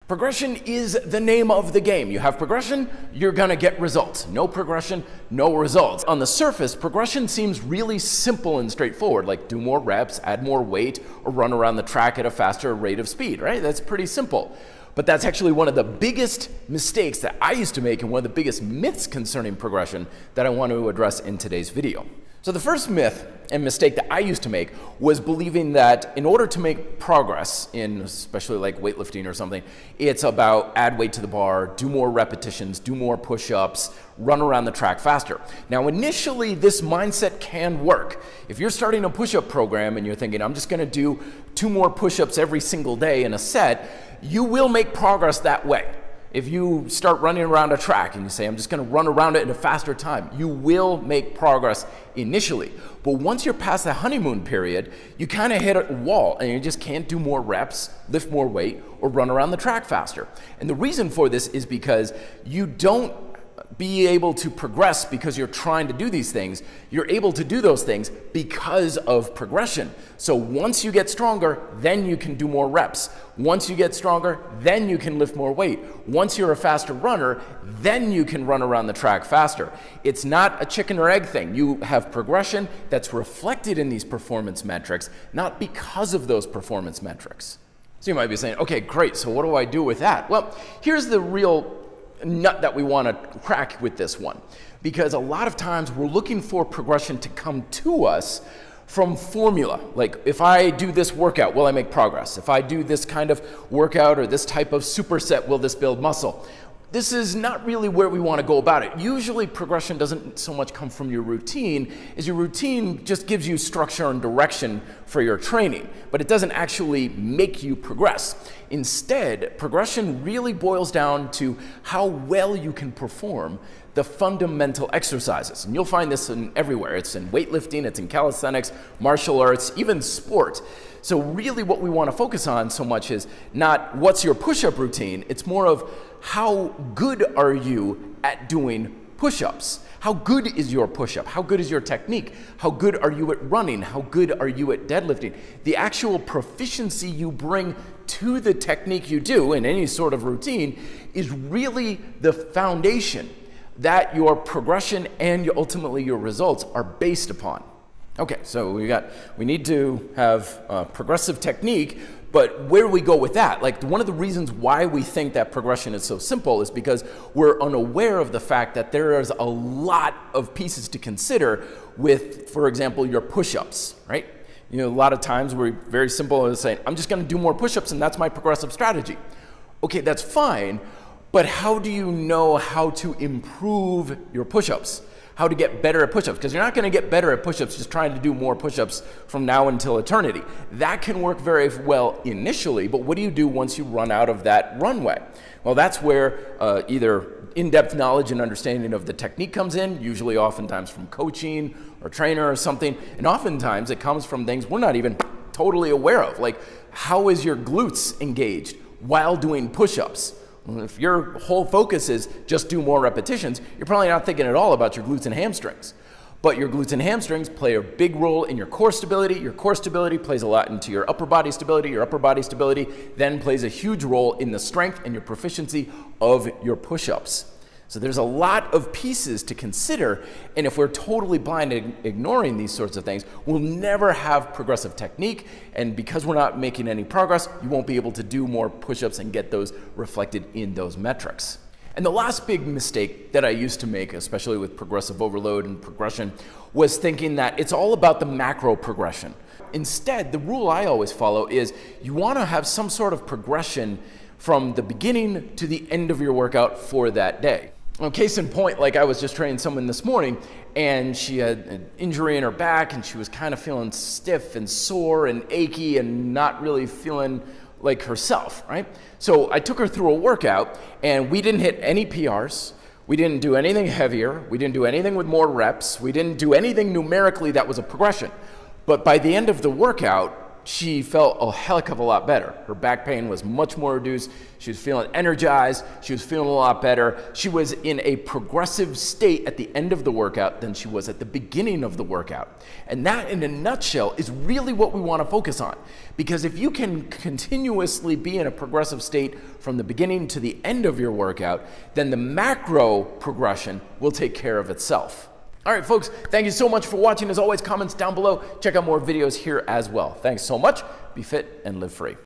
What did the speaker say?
Progression is the name of the game. You have progression, you're gonna get results. No progression, no results. On the surface, progression seems really simple and straightforward, like do more reps, add more weight, or run around the track at a faster rate of speed, right? That's pretty simple. But that's actually one of the biggest mistakes that I used to make and one of the biggest myths concerning progression that I want to address in today's video. So the first myth and mistake that I used to make was believing that in order to make progress in especially like weightlifting or something, it's about add weight to the bar, do more repetitions, do more push-ups, run around the track faster. Now initially this mindset can work. If you're starting a push-up program and you're thinking I'm just gonna do 2 more push-ups every single day in a set, you will make progress that way. If you start running around a track and you say, I'm just gonna run around it in a faster time, you will make progress initially. But once you're past the honeymoon period, you kind of hit a wall and you just can't do more reps, lift more weight, or run around the track faster. And the reason for this is because you don't be able to progress because you're trying to do these things. You're able to do those things because of progression. So once you get stronger, then you can do more reps. Once you get stronger, then you can lift more weight. Once you're a faster runner, then you can run around the track faster. It's not a chicken or egg thing. You have progression that's reflected in these performance metrics, not because of those performance metrics. So you might be saying, okay, great, so what do I do with that? Well, here's the real nut that we want to crack with this one, because a lot of times we're looking for progression to come to us from formula. Like if I do this workout, will I make progress? If I do this kind of workout or this type of superset, will this build muscle? This is not really where we want to go about it. Usually progression doesn't so much come from your routine, as your routine just gives you structure and direction for your training, but it doesn't actually make you progress. Instead, progression really boils down to how well you can perform the fundamental exercises. And you'll find this in everywhere. It's in weightlifting, it's in calisthenics, martial arts, even sport. So really what we want to focus on so much is not what's your push-up routine, it's more of how good are you at doing push-ups? How good is your push-up? How good is your technique? How good are you at running? How good are you at deadlifting? The actual proficiency you bring to the technique you do in any sort of routine is really the foundation that your progression and ultimately your results are based upon. Okay, so we need to have progressive technique, but where do we go with that? Like one of the reasons why we think that progression is so simple is because we're unaware of the fact that there is a lot of pieces to consider with, for example, your push-ups, right? You know, a lot of times we're very simple in saying, I'm just gonna do more push-ups and that's my progressive strategy. Okay, that's fine, but how do you know how to improve your push-ups? How to get better at push-ups, because you're not going to get better at push-ups just trying to do more push-ups from now until eternity. That can work very well initially, but what do you do once you run out of that runway? Well, that's where either in-depth knowledge and understanding of the technique comes in, usually oftentimes from coaching or trainer or something, and oftentimes it comes from things we're not even totally aware of, like how is your glutes engaged while doing push-ups? If your whole focus is just do more repetitions, you're probably not thinking at all about your glutes and hamstrings. But your glutes and hamstrings play a big role in your core stability. Your core stability plays a lot into your upper body stability. Your upper body stability then plays a huge role in the strength and your proficiency of your push-ups. So there's a lot of pieces to consider, and if we're totally blind and ignoring these sorts of things, we'll never have progressive technique, and because we're not making any progress, you won't be able to do more push-ups and get those reflected in those metrics. And the last big mistake that I used to make, especially with progressive overload and progression, was thinking that it's all about the macro progression. Instead, the rule I always follow is you want to have some sort of progression from the beginning to the end of your workout for that day. Well, case in point, like I was just training someone this morning and she had an injury in her back and she was kind of feeling stiff and sore and achy and not really feeling like herself, right? So I took her through a workout and we didn't hit any PRs. We didn't do anything heavier. We didn't do anything with more reps. We didn't do anything numerically that was a progression. But by the end of the workout, she felt a heck of a lot better. Her back pain was much more reduced. She was feeling energized. She was feeling a lot better. She was in a progressive state at the end of the workout than she was at the beginning of the workout. And that, in a nutshell, is really what we want to focus on. Because if you can continuously be in a progressive state from the beginning to the end of your workout, then the macro progression will take care of itself. All right, folks, thank you so much for watching. As always, comments down below. Check out more videos here as well. Thanks so much. Be fit and live free.